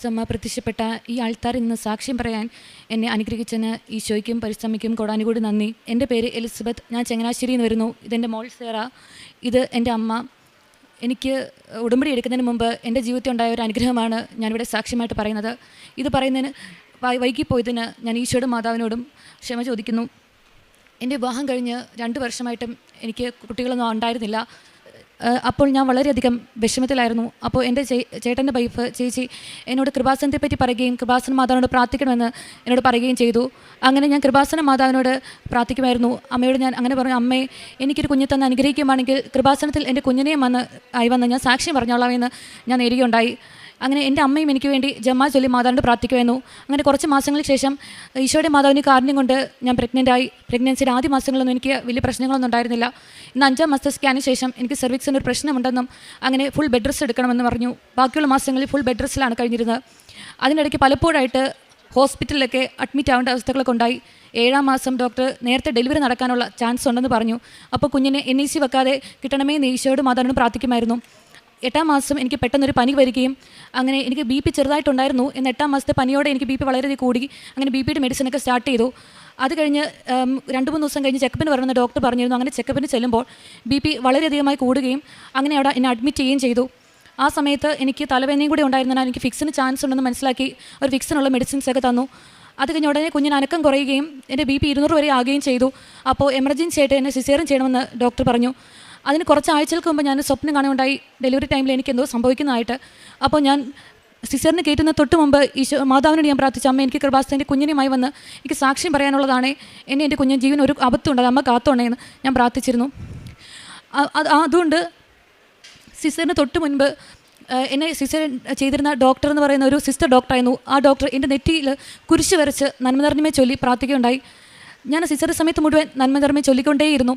പരിശുദ്ധമ്മ പ്രത്യക്ഷപ്പെട്ട ഈ ആൾത്താരിൽ നിന്ന് സാക്ഷ്യം പറയാൻ എന്നെ അനുഗ്രഹിച്ചതിന് ഈശോയ്ക്കും പരിശ്രമിക്കും കൊടാനുകൂടി നന്ദി. എൻ്റെ പേര് എലിസബത്ത്. ഞാൻ ചങ്ങനാശ്ശേരിയിൽ നിന്ന് വരുന്നു. ഇതെൻ്റെ മോൾ സേറ. ഇത് എൻ്റെ അമ്മ. എനിക്ക് ഉടമ്പടി എടുക്കുന്നതിന് മുമ്പ് എൻ്റെ ജീവിതത്തിൽ ഉണ്ടായ ഒരു അനുഗ്രഹമാണ് ഞാനിവിടെ സാക്ഷ്യമായിട്ട് പറയുന്നത്. ഇത് പറയുന്നതിന് വൈകിപ്പോയതിന് ഞാൻ ഈശോയോടും മാതാവിനോടും ക്ഷമ ചോദിക്കുന്നു. എൻ്റെ വിവാഹം കഴിഞ്ഞ് 2 വർഷമായിട്ടും എനിക്ക് കുട്ടികളൊന്നും ഉണ്ടായിരുന്നില്ല. അപ്പോൾ ഞാൻ വളരെയധികം വിഷമത്തിലായിരുന്നു. അപ്പോൾ എൻ്റെ ചേട്ടൻ്റെ വൈഫ് ചേച്ചി എന്നോട് കൃപാസനത്തെ പറ്റി പറയുകയും കൃപാസന മാതാവിനോട് പ്രാർത്ഥിക്കണമെന്ന് എന്നോട് പറയുകയും ചെയ്തു. അങ്ങനെ ഞാൻ കൃപാസന മാതാവിനോട് പ്രാർത്ഥിക്കുമായിരുന്നു. അമ്മയോട് ഞാൻ അങ്ങനെ പറഞ്ഞു, അമ്മേ, എനിക്കൊരു കുഞ്ഞ് തന്ന് അനുഗ്രഹിക്കുവാണെങ്കിൽ കൃപാസനത്തിൽ എൻ്റെ കുഞ്ഞിനെയും വന്ന് ഞാൻ സാക്ഷ്യം പറഞ്ഞോളാമെന്ന് ഞാൻ നേരുകയുണ്ടായി. അങ്ങനെ എൻ്റെ അമ്മയും എനിക്ക് വേണ്ടി ജമാ ചൊല്ലി മാതാവിനോട് പ്രാർത്ഥിക്കുമായിരുന്നു. അങ്ങനെ കുറച്ച് മാസങ്ങൾക്ക് ശേഷം ഈശോയുടെ മാതാവിന് കാരുണ്യം കൊണ്ട് ഞാൻ പ്രഗ്നൻ്റായി. പ്രഗ്നൻസിയുടെ ആദ്യ മാസങ്ങളൊന്നും എനിക്ക് വലിയ പ്രശ്നങ്ങളൊന്നും ഉണ്ടായിരുന്നില്ല. ഇന്ന് 5ാം മാസത്തെ സ്കാനിന് ശേഷം എനിക്ക് സെർവിക്സിന് ഒരു പ്രശ്നമുണ്ടെന്നും അങ്ങനെ ഫുൾ ബെഡ് റെസ്റ്റ് എടുക്കണമെന്ന് പറഞ്ഞു. ബാക്കിയുള്ള മാസങ്ങളിൽ ഫുൾ ബെഡ് റെസ്റ്റിലാണ് കഴിഞ്ഞിരുന്നത്. അതിനിടയ്ക്ക് പലപ്പോഴായിട്ട് ഹോസ്പിറ്റലിലൊക്കെ അഡ്മിറ്റ് ആവേണ്ട അവസ്ഥകളൊക്കെ ഉണ്ടായി. 7ാം മാസം ഡോക്ടർ നേരത്തെ ഡെലിവറി നടക്കാനുള്ള ചാൻസ് ഉണ്ടെന്ന് പറഞ്ഞു. അപ്പോൾ കുഞ്ഞിനെ NIC വെക്കാതെ കിട്ടണമേ എന്ന് ഈശോയോട് മാതാവിനോട് പ്രാർത്ഥിക്കുമായിരുന്നു. 8ാം മാസം എനിക്ക് പെട്ടെന്നൊരു പനി വരികയും അങ്ങനെ എനിക്ക് BP ചെറുതായിട്ടുണ്ടായിരുന്നു. എന്ന് 8ാം മാസത്തെ പനിയോടെ എനിക്ക് BP വളരെയധികം കൂടി. അങ്ങനെ BPയുടെ മെഡിസിനൊക്കെ സ്റ്റാർട്ട് ചെയ്തു. അത് കഴിഞ്ഞ് 2-3 ദിവസം കഴിഞ്ഞ് ചെക്കപ്പിന് വരണമെന്ന് ഡോക്ടർ പറഞ്ഞിരുന്നു. അങ്ങനെ ചെക്കപ്പിന് ചെല്ലുമ്പോൾ BP വളരെയധികമായി കൂടുകയും അങ്ങനെ അവിടെ എന്നെ അഡ്മിറ്റ് ചെയ്യുകയും ചെയ്തു. ആ സമയത്ത് എനിക്ക് തലവേദനയും കൂടി ഉണ്ടായിരുന്നതിനാൽ എനിക്ക് ഫിക്സിന് ചാൻസ് ഉണ്ടെന്ന് മനസ്സിലാക്കി ഒരു ഫിക്സിനുള്ള മെഡിസിൻസൊക്കെ തന്നു. അത് കഴിഞ്ഞ ഉടനെ കുഞ്ഞിന് അനക്കം കുറയുകയും എൻ്റെ BP 200 വരെ ആകുകയും ചെയ്തു. അപ്പോൾ എമർജൻസി ആയിട്ട് എന്നെ സിസേറിയൻ ചെയ്യണമെന്ന് ഡോക്ടർ പറഞ്ഞു. അതിന് കുറച്ച് ആഴ്ചകൾക്ക് മുമ്പ് ഞാൻ സ്വപ്നം കാണുകയുണ്ടായി, ഡെലിവറി ടൈമിൽ എനിക്ക് എന്തോ സംഭവിക്കുന്നതായിട്ട്. അപ്പോൾ ഞാൻ സിസേറിന് കയറ്റുന്ന തൊട്ട് മുമ്പ് മാതാവിനോട് ഞാൻ പ്രാർത്ഥിച്ചു, അമ്മ, എനിക്ക് കൃപാസനത്തിൻ്റെ കുഞ്ഞിനുമായി വന്ന് എനിക്ക് സാക്ഷ്യം പറയാനുള്ളതാണ്. എൻ്റെ കുഞ്ഞിന് ജീവൻ ഒരു അബദ്ധമുണ്ട്, അത് അമ്മ കാത്തോണേന്ന് ഞാൻ പ്രാർത്ഥിച്ചിരുന്നു. അതുകൊണ്ട് സിസേറിന് തൊട്ട് മുൻപ് എന്നെ സിസേറിയൻ ചെയ്തിരുന്ന ഡോക്ടർ എന്ന് പറയുന്ന ഒരു സിസ്റ്റർ ഡോക്ടറായിരുന്നു. ആ ഡോക്ടർ എൻ്റെ നെറ്റിയിൽ കുരിശ് വരച്ച് നന്മ നിറഞ്ഞമേ ചൊല്ലി പ്രാർത്ഥിക്കുകയുണ്ടായി. ഞാൻ സിസേറിയൻ സമയത്ത് മുഴുവൻ നന്മ നിറഞ്ഞമേ ചൊല്ലിക്കൊണ്ടേയിരുന്നു.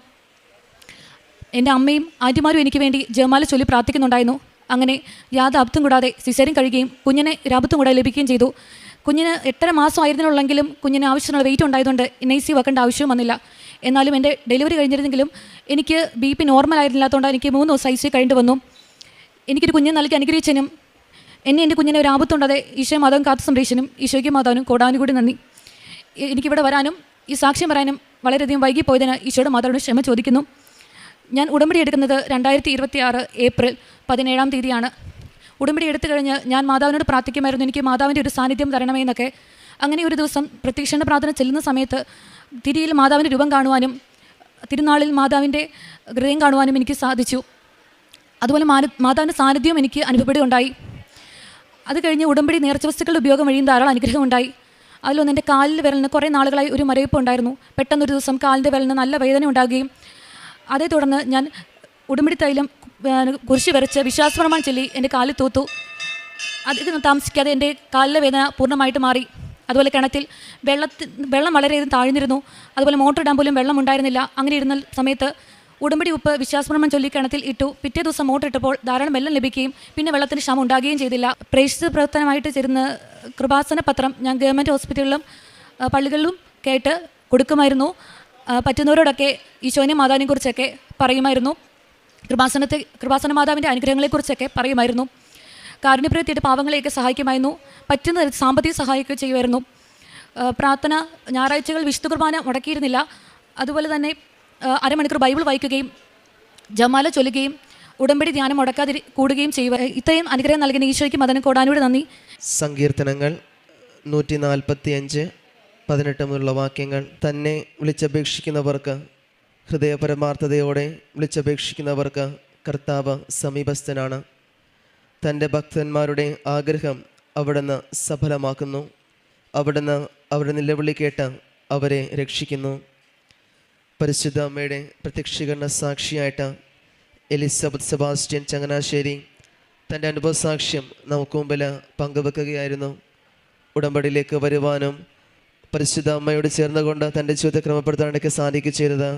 എൻ്റെ അമ്മയും ആൻറ്റിമാരും എനിക്ക് വേണ്ടി ജപമാല ചൊല്ലി പ്രാർത്ഥിക്കുന്നുണ്ടായിരുന്നു. അങ്ങനെ യാതൊരു അബദ്ധം കൂടാതെ സിസേറിയൻ കഴിയുകയും കുഞ്ഞിനെ ഒരു അബദ്ധം കൂടാതെ ലഭിക്കുകയും ചെയ്തു. കുഞ്ഞിന് 8.5 മാസം ആയിരുന്നുള്ളെങ്കിലും കുഞ്ഞിന് ആവശ്യമുള്ള വെയിറ്റ് ഉണ്ടായതുകൊണ്ട് NIC വെക്കേണ്ട ആവശ്യവും വന്നില്ല. എന്നാലും എൻ്റെ ഡെലിവറി കഴിഞ്ഞിരുന്നെങ്കിലും എനിക്ക് BP നോർമൽ ആയിരുന്നില്ലാത്തതുകൊണ്ട് എനിക്ക് 3 ദിവസം ICU കഴിഞ്ഞിട്ട് വന്നു. എനിക്കൊരു കുഞ്ഞിനെ നൽകി അനുഗ്രഹിച്ചതിനും എൻ്റെ കുഞ്ഞിനെ ഒരു ആപത്തുണ്ടാതെ ഈശോ മാതാവും കാത്തു സംരക്ഷിച്ചനും ഈശോയ്ക്കും മാതാവിനും കൂടി നന്ദി. എനിക്കിവിടെ വരാനും ഈ സാക്ഷ്യം പറയാനും വളരെയധികം വൈകിപ്പോയതിന് ഈശോയുടെ മാതാവിനോട് ക്ഷമ ചോദിക്കുന്നു. ഞാൻ ഉടമ്പടി എടുക്കുന്നത് 2026 ഏപ്രിൽ 17-ാം തീയതിയാണ്. ഉടമ്പടി എടുത്തു കഴിഞ്ഞ് ഞാൻ മാതാവിനോട് പ്രാർത്ഥിക്കുമായിരുന്നു, എനിക്ക് മാതാവിൻ്റെ ഒരു സാന്നിധ്യം തരണമേ എന്നൊക്കെ. അങ്ങനെ ഒരു ദിവസം പ്രത്യക്ഷണ പ്രാർത്ഥന ചെല്ലുന്ന സമയത്ത് തിരിയിൽ മാതാവിൻ്റെ രൂപം കാണുവാനും തിരുനാളിൽ മാതാവിൻ്റെ ഹൃദയം കാണുവാനും എനിക്ക് സാധിച്ചു. അതുപോലെ മാതാവിൻ്റെ സാന്നിധ്യം എനിക്ക് അനുഭവപ്പെടുകയുണ്ടായി. അത് കഴിഞ്ഞ് ഉടമ്പടി നേർച്ച വസ്തുക്കളുടെ ഉപയോഗം വഴിയും ധാരാളം അനുഗ്രഹം ഉണ്ടായി. അതിലൊന്ന് എൻ്റെ കാലിൻ്റെ വിരലിന് കുറേ നാളുകളായി ഒരു മരവിപ്പ് ഉണ്ടായിരുന്നു. പെട്ടെന്നൊരു ദിവസം കാലിൻ്റെ വിരലിന് നല്ല വേദന ഉണ്ടാകുകയും അതേ തുടർന്ന് ഞാൻ ഉടമ്പടി തൈലം കുരിശ് വരച്ച് വിശ്വാസപ്രമാണം ചൊല്ലി എൻ്റെ കാലിൽ തൂത്തു. അധികം താമസിക്കാതെ എൻ്റെ കാലിലെ വേദന പൂർണ്ണമായിട്ട് മാറി. അതുപോലെ കിണറ്റിൽ വെള്ളം വളരെയധികം താഴ്ന്നിരുന്നു. അതുപോലെ മോട്ടർ ഇടാൻ പോലും വെള്ളം ഉണ്ടായിരുന്നില്ല. അങ്ങനെ ഇരുന്ന സമയത്ത് ഉടമ്പടി ഉപ്പ് വിശ്വാസപ്രമാണം ചൊല്ലി കിണറ്റിൽ ഇട്ടു. പിറ്റേ ദിവസം മോട്ടർ ഇട്ടപ്പോൾ ധാരാളം വെള്ളം ലഭിക്കുകയും പിന്നെ വെള്ളത്തിന് ക്ഷാമം ഉണ്ടാകുകയും ചെയ്തില്ല. പ്രേക്ഷിത പ്രവർത്തനമായിട്ട് ചേരുന്ന കൃപാസന പത്രം ഞാൻ ഗവൺമെൻറ് ഹോസ്പിറ്റലുകളിലും പള്ളികളിലും കേട്ട് കൊടുക്കുമായിരുന്നു. പറ്റുന്നവരോടൊക്കെ ഈശോനെ മാതാവിനെ കുറിച്ചൊക്കെ പറയുമായിരുന്നു. കൃപാസന മാതാവിൻ്റെ അനുഗ്രഹങ്ങളെക്കുറിച്ചൊക്കെ പറയുമായിരുന്നു. കാരുണ്യപ്രവൃത്തിയായിട്ട് പാവങ്ങളെയൊക്കെ സഹായിക്കുമായിരുന്നു. പറ്റുന്ന സാമ്പത്തിക സഹായമൊക്കെ ചെയ്യുമായിരുന്നു. പ്രാർത്ഥന ഞായറാഴ്ചകൾ വിശുദ്ധ കുർബാന മുടക്കിയിരുന്നില്ല. അതുപോലെ തന്നെ അരമണിക്കൂർ ബൈബിൾ വായിക്കുകയും ജപമാല ചൊല്ലുകയും ഉടമ്പടി ധ്യാനം മുടക്കാതെ കൂടുകയും ചെയ്യുക. ഇത്രയും അനുഗ്രഹം നൽകുന്ന ഈശോയ്ക്ക് മദന കോടാനോട് നന്ദി. സങ്കീർത്തനങ്ങൾ 145:18 മുതലുള്ള വാക്യങ്ങൾ. തന്നെ വിളിച്ചപേക്ഷിക്കുന്നവർക്ക്, ഹൃദയപരമാർത്ഥതയോടെ വിളിച്ചപേക്ഷിക്കുന്നവർക്ക് കർത്താവ് സമീപസ്ഥനാണ്. തൻ്റെ ഭക്തന്മാരുടെ ആഗ്രഹം അവിടുന്ന് സഫലമാക്കുന്നു. അവിടുന്ന് അവരുടെ നിലവിളി കേട്ട് അവരെ രക്ഷിക്കുന്നു. പരിശുദ്ധ അമ്മയുടെ പ്രത്യക്ഷീകരണ സാക്ഷിയായിട്ട് എലിസബത്ത് സെബാസ്റ്റ്യൻ ചങ്ങനാശ്ശേരി തൻ്റെ അനുഭവ സാക്ഷ്യം നമുക്ക് മുമ്പിൽ പങ്കുവെക്കുകയായിരുന്നു. ഉടമ്പടിയിലേക്ക് വരുവാനും പരിശുദ്ധ അമ്മയോട് ചേർന്നുകൊണ്ട് തൻ്റെ ജീവിതത്തെ ക്രമപ്പെടുത്താനൊക്കെ സാധിക്കുകയത്.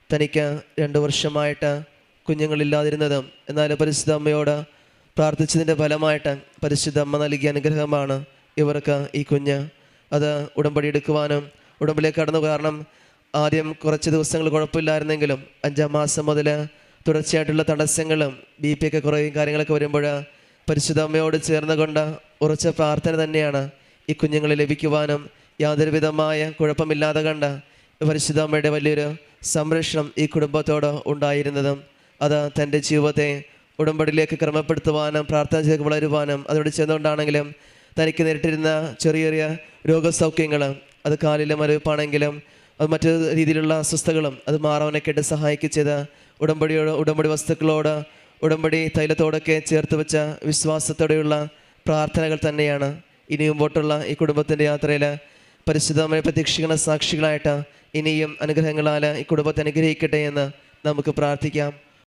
തനിക്ക് 2 വർഷമായിട്ട് കുഞ്ഞുങ്ങളില്ലാതിരുന്നതും എന്നാൽ പരിശുദ്ധ അമ്മയോട് പ്രാർത്ഥിച്ചതിൻ്റെ ഫലമായിട്ട് പരിശുദ്ധ അമ്മ നൽകിയ അനുഗ്രഹമാണ് ഇവർക്ക് ഈ കുഞ്ഞ്. അത് ഉടമ്പടി എടുക്കുവാനും ഉടമ്പടിയിലേക്ക് കടന്നു. കാരണം ആദ്യം കുറച്ച് ദിവസങ്ങൾ കുഴപ്പമില്ലായിരുന്നെങ്കിലും 5-ാം മാസം മുതൽ തുടർച്ചയായിട്ടുള്ള തടസ്സങ്ങളും BP ഒക്കെ കുറയും കാര്യങ്ങളൊക്കെ വരുമ്പോൾ പരിശുദ്ധ അമ്മയോട് ചേർന്നുകൊണ്ട് ഉറച്ച പ്രാർത്ഥന തന്നെയാണ് ഈ കുഞ്ഞുങ്ങളെ ലഭിക്കുവാനും യാതൊരുവിധമായ കുഴപ്പമില്ലാതെ കണ്ട പരിശുദ്ധാമ്മയുടെ വലിയൊരു സംരക്ഷണം ഈ കുടുംബത്തോട് ഉണ്ടായിരുന്നതും അത് തൻ്റെ ജീവിതത്തെ ഉടമ്പടിയിലേക്ക് ക്രമപ്പെടുത്തുവാനും പ്രാർത്ഥനയിലേക്ക് വളരുവാനും അതോട് ചെന്നുകൊണ്ടാണെങ്കിലും തനിക്ക് നേരിട്ടിരുന്ന ചെറിയ ചെറിയ രോഗസൗഖ്യങ്ങൾ, അത് കാലിലെ മരവിപ്പാണെങ്കിലും അത് മറ്റു രീതിയിലുള്ള അസ്വസ്ഥകളും അത് മാറാനൊക്കെയായിട്ട് സഹായിച്ചത് ഉടമ്പടി വസ്തുക്കളോട് ഉടമ്പടി തൈലത്തോടൊക്കെ ചേർത്ത് വെച്ച വിശ്വാസത്തോടെയുള്ള പ്രാർത്ഥനകൾ തന്നെയാണ്. ഇനി മുമ്പോട്ടുള്ള ഈ കുടുംബത്തിൻ്റെ യാത്രയിൽ പരിശുദ്ധമായി പ്രതീക്ഷിക്കുന്ന സാക്ഷികളായിട്ട് ഇനിയും അനുഗ്രഹങ്ങളാൽ ഈ കുടുംബത്തെ അനുഗ്രഹിക്കട്ടെ എന്ന് നമുക്ക് പ്രാർത്ഥിക്കാം.